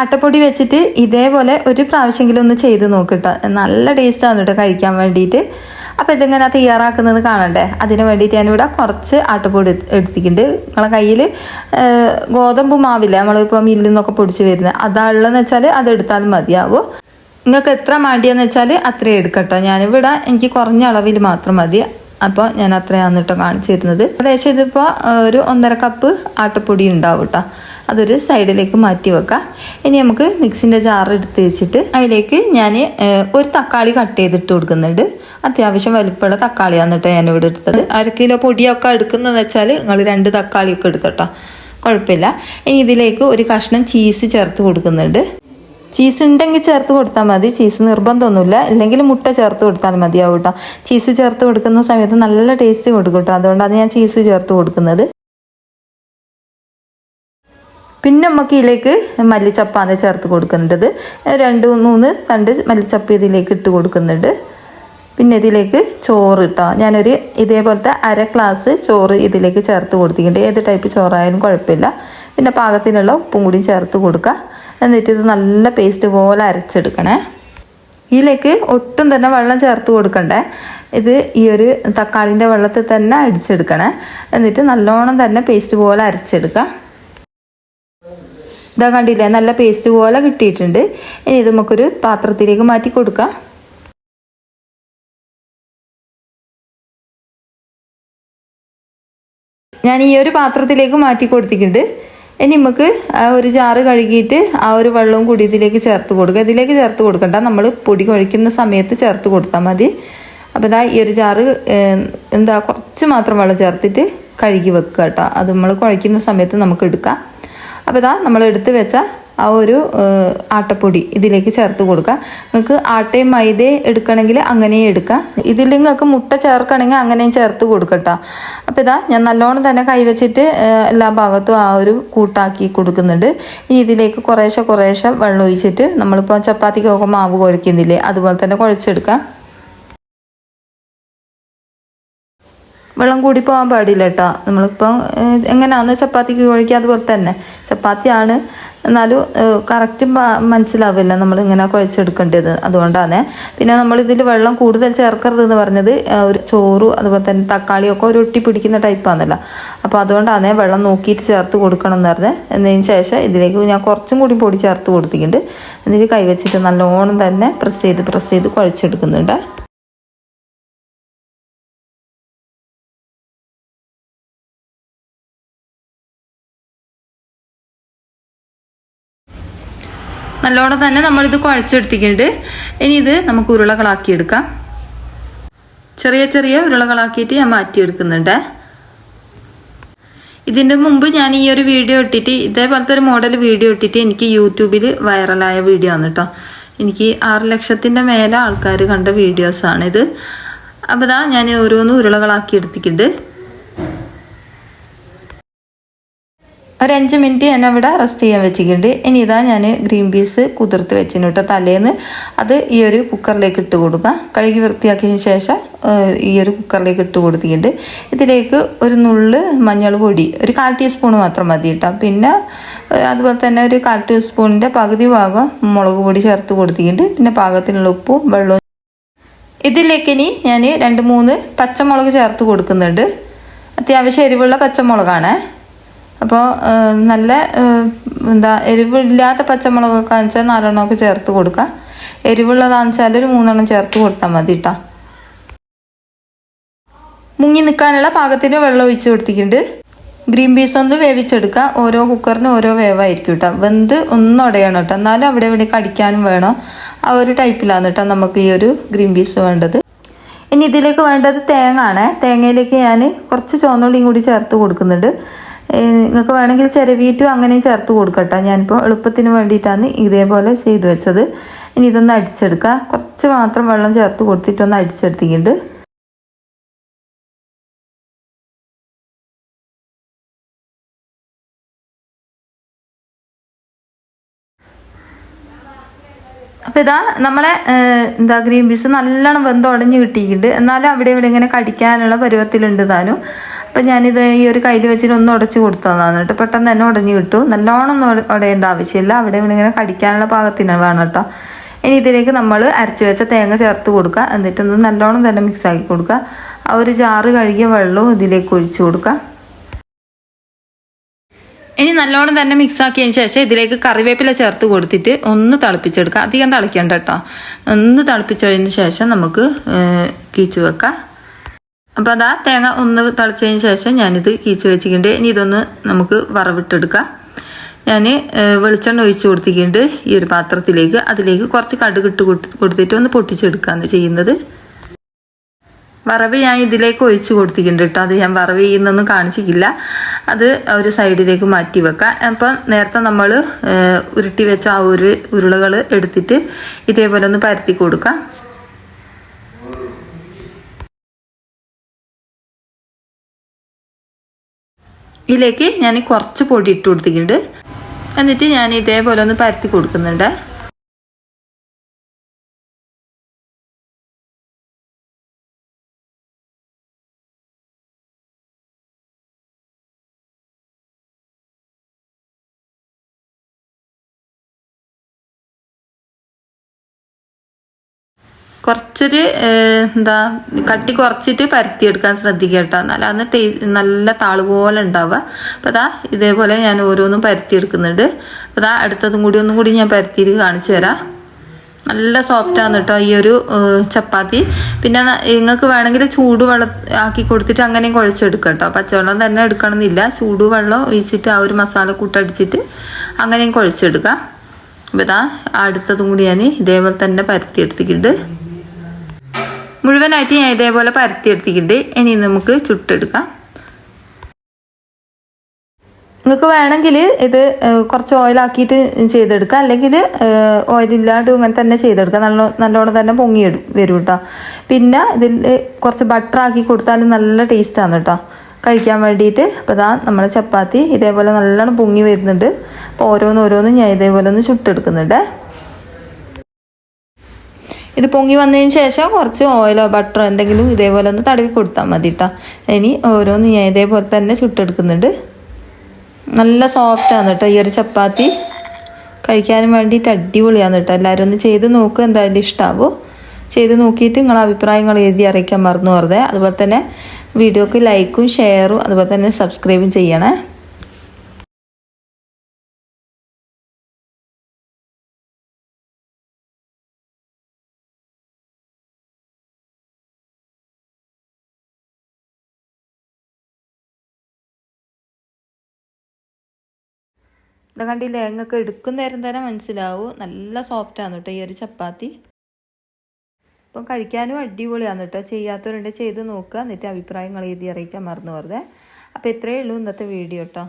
ആട്ടപ്പൊടി വെച്ചിട്ട് ഇതേപോലെ ഒരു പ്രാവശ്യമെങ്കിലും ഒന്ന് ചെയ്ത് നോക്കിട്ടോ. നല്ല ടേസ്റ്റാണ് കേട്ടോ കഴിക്കാൻ വേണ്ടിയിട്ട്. അപ്പോൾ ഇതിങ്ങനെ തയ്യാറാക്കുന്നത് കാണണ്ടേ, അതിന് വേണ്ടിയിട്ട് ഞാനിവിടെ കുറച്ച് ആട്ടപ്പൊടി എടുത്തിട്ടുണ്ട്. നമ്മളെ കയ്യിൽ ഗോതമ്പ് മാവില്ല, നമ്മളിപ്പോൾ മില്ലിൽ നിന്നൊക്കെ പൊടിച്ച് വരുന്നത്, അതാണെന്ന് വെച്ചാൽ അതെടുത്താലും മതിയാവും. നിങ്ങൾക്ക് എത്ര മാണ്ടിയെന്ന് വെച്ചാൽ അത്രയും എടുക്കട്ടോ. ഞാനിവിടെ എനിക്ക് കുറഞ്ഞ അളവിൽ മാത്രം മതി, അപ്പോൾ ഞാൻ അത്രയാണ് കേട്ടോ കാണിച്ചു തരുന്നത്. ഏകദേശം ഇതിപ്പോൾ ഒരു 1.5 കപ്പ് ആട്ടപ്പൊടി ഉണ്ടാവും കേട്ടോ. അതൊരു സൈഡിലേക്ക് മാറ്റി വെക്കാം. ഇനി നമുക്ക് മിക്സിൻ്റെ ജാർ എടുത്ത് വെച്ചിട്ട് അതിലേക്ക് ഞാൻ ഒരു തക്കാളി കട്ട് ചെയ്തിട്ട് കൊടുക്കുന്നുണ്ട്. അത്യാവശ്യം വലുപ്പമുള്ള തക്കാളിയാണ് കേട്ടോ ഞാനിവിടെ എടുത്തത്. 1 കിലോ പൊടിയൊക്കെ എടുക്കുന്നതെന്ന് വെച്ചാൽ നിങ്ങൾ 2 തക്കാളിയൊക്കെ എടുത്തോട്ടോ, കുഴപ്പമില്ല. ഇനി ഇതിലേക്ക് ഒരു കഷ്ണം ചീസ് ചേർത്ത് കൊടുക്കുന്നുണ്ട്. ചീസ് ഉണ്ടെങ്കിൽ ചേർത്ത് കൊടുത്താൽ മതി, ചീസ് നിർബന്ധമൊന്നുമില്ല. അല്ലെങ്കിൽ മുട്ട ചേർത്ത് കൊടുത്താൽ മതിയാവും കേട്ടോ. ചീസ് ചേർത്ത് കൊടുക്കുന്ന സമയത്ത് നല്ല ടേസ്റ്റ് കൊടുക്കും കേട്ടോ, അതുകൊണ്ടാണ് ഞാൻ ചീസ് ചേർത്ത് കൊടുക്കുന്നത്. പിന്നെ നമുക്ക് ഇതിലേക്ക് മല്ലിച്ചപ്പാണ് ചേർത്ത് കൊടുക്കേണ്ടത്. 2-3 തണ്ട് മല്ലിച്ചപ്പ് ഇതിലേക്ക് ഇട്ട് കൊടുക്കുന്നുണ്ട്. പിന്നെ ഇതിലേക്ക് ചോറ് ഇട്ടോ, ഞാനൊരു ഇതേപോലത്തെ 1/2 ഗ്ലാസ് ചോറ് ഇതിലേക്ക് ചേർത്ത് കൊടുത്തിട്ടുണ്ട്. ഏത് ടൈപ്പ് ചോറായാലും കുഴപ്പമില്ല. പിന്നെ പാകത്തിനുള്ള ഉപ്പും കൂടി ചേർത്ത് കൊടുക്കുക. എന്നിട്ട് ഇത് നല്ല പേസ്റ്റ് പോലെ അരച്ചെടുക്കണേ. ഇതിലേക്ക് ഒട്ടും തന്നെ വെള്ളം ചേർത്ത് കൊടുക്കണ്ടേ, ഇത് ഈ ഒരു തക്കാളിൻ്റെ വെള്ളത്തിൽ തന്നെ അടിച്ചെടുക്കണേ. എന്നിട്ട് നല്ലോണം തന്നെ പേസ്റ്റ് പോലെ അരച്ചെടുക്കുക. ഇതാ കണ്ടില്ലേ, നല്ല പേസ്റ്റ് പോലെ കിട്ടിയിട്ടുണ്ട്. ഇനി ഇത് നമുക്കൊരു പാത്രത്തിലേക്ക് മാറ്റി കൊടുക്കാം. ഞാൻ ഈ ഒരു പാത്രത്തിലേക്ക് മാറ്റി കൊടുത്തിട്ടുണ്ട്. ഇനി നമുക്ക് ആ ഒരു ജാറ് കഴുകിയിട്ട് ആ ഒരു വെള്ളവും കൂടി ഇതിലേക്ക് ചേർത്ത് കൊടുക്കുക. ഇതിലേക്ക് ചേർത്ത് കൊടുക്കണ്ട, നമ്മൾ പൊടി കുഴയ്ക്കുന്ന സമയത്ത് ചേർത്ത് കൊടുത്താൽ മതി. അപ്പോൾ ഇതാ ഈ ഒരു ജാറ് കുറച്ച് മാത്രം വെള്ളം ചേർത്തിട്ട് കഴുകി വെക്കുക കേട്ടോ. അത് നമ്മൾ കുഴയ്ക്കുന്ന സമയത്ത് നമുക്ക് എടുക്കാം. അപ്പോൾ ഇതാ നമ്മൾ എടുത്ത് വെച്ച ആ ഒരു ആട്ടപ്പൊടി ഇതിലേക്ക് ചേർത്ത് കൊടുക്കുക. നിങ്ങൾക്ക് ആട്ടയും മൈദയും എടുക്കണമെങ്കിൽ അങ്ങനെയും എടുക്കാം. ഇതിൽ നിങ്ങൾക്ക് മുട്ട ചേർക്കണമെങ്കിൽ അങ്ങനെയും ചേർത്ത് കൊടുക്കട്ടോ. അപ്പോൾ ഇതാ ഞാൻ നല്ലോണം തന്നെ കൈവച്ചിട്ട് എല്ലാ ഭാഗത്തും ആ ഒരു കൂട്ടാക്കി കൊടുക്കുന്നുണ്ട്. ഇനി ഇതിലേക്ക് കുറേശ്ശെ വെള്ളം ഒഴിച്ചിട്ട് നമ്മളിപ്പോൾ ചപ്പാത്തിക്കൊക്കെ മാവ് കുഴക്കുന്നില്ലേ, അതുപോലെ തന്നെ കുഴച്ചെടുക്കാം. വെള്ളം കൂടി പോകാൻ പാടില്ല കേട്ടോ. നമ്മളിപ്പം എങ്ങനെയാണെന്ന് ചപ്പാത്തിക്ക് കുഴക്കുക അതുപോലെ തന്നെ ചപ്പാത്തിയാണ്, എന്നാലും കറക്റ്റ് മനസ്സിലാവില്ല നമ്മളിങ്ങനെ കുഴച്ചെടുക്കേണ്ടത്, അതുകൊണ്ടാണ്. പിന്നെ നമ്മളിതിൽ വെള്ളം കൂടുതൽ ചേർക്കരുതെന്ന് പറഞ്ഞത് ഒരു ചോറും അതുപോലെ തന്നെ തക്കാളിയൊക്കെ ഒരു ഒട്ടി പിടിക്കുന്ന ടൈപ്പാണല്ലോ, അപ്പോൾ അതുകൊണ്ടാണ് വെള്ളം നോക്കിയിട്ട് ചേർത്ത് കൊടുക്കണം എന്ന് പറഞ്ഞത്. എന്നതിന് ശേഷം ഇതിലേക്ക് ഞാൻ കുറച്ചും കൂടി പൊടി ചേർത്ത് കൊടുത്തിട്ടുണ്ട്. എന്നിട്ട് കൈവച്ചിട്ട് നല്ലോണം തന്നെ പ്രസ് ചെയ്ത് കുഴച്ചെടുക്കുന്നുണ്ട്. നല്ലോണം തന്നെ നമ്മളിത് കുഴച്ചെടുത്തിട്ടുണ്ട്. ഇനി ഇത് നമുക്ക് ഉരുളകളാക്കി എടുക്കാം. ചെറിയ ഉരുളകളാക്കിയിട്ട് ഞാൻ മാറ്റിയെടുക്കുന്നുണ്ട്. ഇതിൻ്റെ മുമ്പ് ഞാൻ ഈ ഒരു വീഡിയോ ഇട്ടിട്ട് ഇതേപോലത്തെ ഒരു മോഡൽ വീഡിയോ ഇട്ടിട്ട് എനിക്ക് യൂട്യൂബിൽ വൈറലായ വീഡിയോ ആണ് കേട്ടോ. എനിക്ക് 6 ലക്ഷത്തിൻ്റെ മേലെ ആൾക്കാർ കണ്ട വീഡിയോസാണിത്. അപ്പോൾ ഇതാ ഞാൻ ഓരോന്ന് ഉരുളകളാക്കി എടുത്തിട്ടുണ്ട്. ഒരു 5 മിനിറ്റ് ഞാൻ അവിടെ റെസ്റ്റ് ചെയ്യാൻ വെച്ചിട്ടുണ്ട്. ഇനി ഇതാ ഞാൻ ഗ്രീൻ പീസ് കുതിർത്ത് വെച്ചിന് കേട്ടോ തലേന്ന്. അത് ഈ ഒരു കുക്കറിലേക്ക് ഇട്ട് കൊടുക്കുക. കഴുകി വൃത്തിയാക്കിയതിന് ശേഷം ഈ ഒരു കുക്കറിലേക്ക് ഇട്ട് കൊടുത്തിട്ടുണ്ട്. ഇതിലേക്ക് ഒരു നുള്ള് മഞ്ഞൾ പൊടി, ഒരു 1/4 ടീസ്പൂൺ മാത്രം മതി കേട്ടോ. പിന്നെ അതുപോലെ തന്നെ ഒരു 1/4 ടീസ്പൂണിൻ്റെ പകുതി ഭാഗം മുളക് പൊടി ചേർത്ത് കൊടുത്തിട്ടുണ്ട്. പിന്നെ പാകത്തിനുള്ള ഉപ്പും വെള്ളവും. ഇതിലേക്ക് ഇനി ഞാൻ 2-3 പച്ചമുളക് ചേർത്ത് കൊടുക്കുന്നുണ്ട്. അത്യാവശ്യം എരിവുള്ള പച്ചമുളകാണ്. അപ്പോൾ നല്ല എരിവില്ലാത്ത പച്ചമുളകൊക്കെ വെച്ചാൽ 4 എണ്ണമൊക്കെ ചേർത്ത് കൊടുക്കുക. എരിവുള്ളതാണെന്ന് വെച്ചാൽ ഒരു 3 എണ്ണം ചേർത്ത് കൊടുത്താൽ മതി കേട്ടോ. മുങ്ങി നിൽക്കാനുള്ള പാകത്തിന് വെള്ളം ഒഴിച്ച് കൊടുത്തിട്ടുണ്ട്. ഗ്രീൻ പീസ് ഒന്ന് വേവിച്ചെടുക്കുക. ഓരോ കുക്കറിനും ഓരോ വേവായിരിക്കും കേട്ടോ. വെന്ത് ഒന്നും ഉടയണം കേട്ടോ, എന്നാലും അവിടെ കടിക്കാനും വേണം. ആ ഒരു ടൈപ്പിലാണ് കേട്ടോ നമുക്ക് ഈ ഒരു ഗ്രീൻ പീസ് വേണ്ടത്. ഇനി ഇതിലേക്ക് വേണ്ടത് തേങ്ങ ആണ്. തേങ്ങയിലേക്ക് ഞാൻ കുറച്ച് ചുവന്നുള്ളിയും കൂടി ചേർത്ത് കൊടുക്കുന്നുണ്ട്. നിങ്ങൾക്ക് വേണമെങ്കിൽ ചിരവിയിട്ടും അങ്ങനെയും ചേർത്ത് കൊടുക്കട്ടോ. ഞാനിപ്പോൾ എളുപ്പത്തിന് വേണ്ടിയിട്ടാണ് ഇതേപോലെ ചെയ്ത് വെച്ചത്. ഇനി ഇതൊന്ന് അടിച്ചെടുക്കുക. കുറച്ച് മാത്രം വെള്ളം ചേർത്ത് കൊടുത്തിട്ടൊന്ന് അടിച്ചെടുത്തിട്ടുണ്ട്. അപ്പോൾ ഇതാ നമ്മളെ ഗ്രീൻ പീസ് നല്ലോണം വെന്ത് ഉടഞ്ഞ് കിട്ടിയിട്ടുണ്ട്. എന്നാലും അവിടെ ഇവിടെ ഇങ്ങനെ കടിക്കാനുള്ള പരുവത്തിലുണ്ട് താനും. അപ്പം ഞാനിത് ഈ ഒരു കയ്യിൽ വെച്ചിട്ട് ഒന്ന് ഉടച്ച് കൊടുത്തതാണ് കേട്ടോ. പെട്ടെന്ന് തന്നെ ഉടഞ്ഞ് കിട്ടും. നല്ലോണം ഒന്നും ഉടയേണ്ട ആവശ്യമില്ല. അവിടെ ഇങ്ങനെ കടിക്കാനുള്ള പാകത്തിന് വേണം കേട്ടോ. ഇനി ഇതിലേക്ക് നമ്മൾ അരച്ച് വെച്ച തേങ്ങ ചേർത്ത് കൊടുക്കുക. എന്നിട്ടൊന്ന് നല്ലോണം തന്നെ മിക്സാക്കി കൊടുക്കുക. ആ ഒരു ജാറ് കഴുകിയ വെള്ളവും ഇതിലേക്ക് ഒഴിച്ചു കൊടുക്കുക. ഇനി നല്ലോണം തന്നെ മിക്സാക്കിയതിന് ശേഷം ഇതിലേക്ക് കറിവേപ്പില ചേർത്ത് കൊടുത്തിട്ട് ഒന്ന് തിളപ്പിച്ചെടുക്കുക. അധികം തിളയ്ക്കണ്ട കേട്ടോ. ഒന്ന് തിളപ്പിച്ചതിന് ശേഷം നമുക്ക് കീച്ച് വെക്കാം. അപ്പോൾ അതാ തേങ്ങ ഒന്ന് തിളച്ചതിന് ശേഷം ഞാനിത് കീച്ച് വെച്ചിട്ടുണ്ട്. ഇനി ഇതൊന്ന് നമുക്ക് വറവിട്ടെടുക്കാം. ഞാൻ വെളിച്ചെണ്ണ ഒഴിച്ച് കൊടുത്തിട്ടുണ്ട് ഈ ഒരു പാത്രത്തിലേക്ക്. അതിലേക്ക് കുറച്ച് കടുക് ഇട്ട് കൊടുത്തിട്ട് ഒന്ന് പൊട്ടിച്ചെടുക്കുകയാണ് ചെയ്യുന്നത്. വറവ് ഞാൻ ഇതിലേക്ക് ഒഴിച്ച് കൊടുത്തിട്ടുണ്ട് കേട്ടോ. അത് ഞാൻ വറവ് ചെയ്യുന്നൊന്നും കാണിച്ചിട്ടില്ല. അത് ഒരു സൈഡിലേക്ക് മാറ്റി വെക്കാം. അപ്പം നേരത്തെ നമ്മൾ ഉരുട്ടി വെച്ച ആ ഒരു ഉരുളകൾ എടുത്തിട്ട് ഇതേപോലെ ഒന്ന് പരത്തി കൊടുക്കാം. ഇതിലേക്ക് ഞാൻ കുറച്ച് പൊടി ഇട്ട് കൊടുത്തിട്ടുണ്ട്. എന്നിട്ട് ഞാൻ ഇതേപോലെ ഒന്ന് പരത്തി കൊടുക്കുന്നുണ്ട്. കുറച്ചൊരു കട്ടി കുറച്ചിട്ട് പരത്തിയെടുക്കാൻ ശ്രദ്ധിക്കുക കേട്ടോ. അല്ലാതെ നല്ല താള് പോലെ ഉണ്ടാവുക. അപ്പോൾ അതാ ഇതേപോലെ ഞാൻ ഓരോന്നും പരത്തിയെടുക്കുന്നുണ്ട്. അപ്പോൾ അതാ അടുത്തതും കൂടി ഒന്നും കൂടി ഞാൻ പരത്തിയിട്ട് കാണിച്ചു തരാം. നല്ല സോഫ്റ്റാണ് കേട്ടോ ഈ ഒരു ചപ്പാത്തി. പിന്നെ നിങ്ങൾക്ക് വേണമെങ്കിൽ ചൂടുവെള്ളം ആക്കി കൊടുത്തിട്ട് അങ്ങനെയും കുഴച്ചെടുക്കാം കേട്ടോ. പച്ചവെള്ളം തന്നെ എടുക്കണമെന്നില്ല. ചൂടുവെള്ളം ഒഴിച്ചിട്ട് ആ ഒരു മസാല കൂട്ടടിച്ചിട്ട് അങ്ങനെയും കുഴച്ചെടുക്കാം. അപ്പോൾ ഇതാ അടുത്തതും കൂടി ഞാൻ ഇതേപോലെ തന്നെ പരത്തിയെടുത്തിട്ടുണ്ട്. മുഴുവനായിട്ട് ഞാൻ ഇതേപോലെ പരത്തിയെടുത്തിട്ടുണ്ട്. ഇനി നമുക്ക് ചുട്ടെടുക്കാം. നിങ്ങൾക്ക് വേണമെങ്കിൽ ഇത് കുറച്ച് ഓയിലാക്കിയിട്ട് ചെയ്തെടുക്കാം. അല്ലെങ്കിൽ ഓയിലില്ലാണ്ട് ഇങ്ങനെ തന്നെ ചെയ്തെടുക്കാം. നല്ലോണം തന്നെ പൊങ്ങി വരും കേട്ടോ. പിന്നെ ഇതിൽ കുറച്ച് ബട്ടർ ആക്കി കൊടുത്താലും നല്ല ടേസ്റ്റാണ് കേട്ടോ കഴിക്കാൻ വേണ്ടിയിട്ട്. അപ്പോൾ ഇതാ നമ്മൾ ചപ്പാത്തി ഇതേപോലെ നല്ലോണം പൊങ്ങി വരുന്നുണ്ട്. അപ്പോൾ ഓരോന്നും ഞാൻ ഇതേപോലെ ഒന്ന് ചുട്ടെടുക്കുന്നുണ്ട്. ഇത് പൊങ്ങി വന്നതിന് ശേഷം കുറച്ച് ഓയിലോ ബട്ടറോ എന്തെങ്കിലും ഇതേപോലെ ഒന്ന് തടവി കൊടുത്താൽ മതി കേട്ടോ. ഇനി ഓരോന്ന് ഞാൻ ഇതേപോലെ തന്നെ ചുട്ടെടുക്കുന്നുണ്ട്. നല്ല സോഫ്റ്റാണ് കേട്ടോ ഈ ഒരു ചപ്പാത്തി. കഴിക്കാനും വേണ്ടിയിട്ട് അടിപൊളിയാണ് കേട്ടോ. എല്ലാവരും ഒന്ന് ചെയ്ത് നോക്കുക. എന്തായാലും ഇഷ്ടമാവും. ചെയ്ത് നോക്കിയിട്ട് നിങ്ങളെ അഭിപ്രായങ്ങൾ എഴുതി അറിയിക്കാൻ മറന്നു പോകരുത്. അതുപോലെ തന്നെ വീഡിയോക്ക് ലൈക്കും ഷെയറും അതുപോലെ തന്നെ സബ്സ്ക്രൈബും ചെയ്യണേ. ഇത് കണ്ടില്ലേ, നിങ്ങൾക്ക് എടുക്കുന്ന നേരം തന്നെ മനസ്സിലാവും. നല്ല സോഫ്റ്റാണ് കേട്ടോ ഈ ഒരു ചപ്പാത്തി. അപ്പം കഴിക്കാനും അടിപൊളിയാണ് കേട്ടോ. ചെയ്യാത്തവരുണ്ട് ചെയ്ത് നോക്കുക. എന്നിട്ട് അഭിപ്രായങ്ങൾ എഴുതി അറിയിക്കാൻ മറന്നു പോകരുത്. അപ്പോൾ ഇത്രയേ ഉള്ളൂ ഇന്നത്തെ വീഡിയോ കേട്ടോ.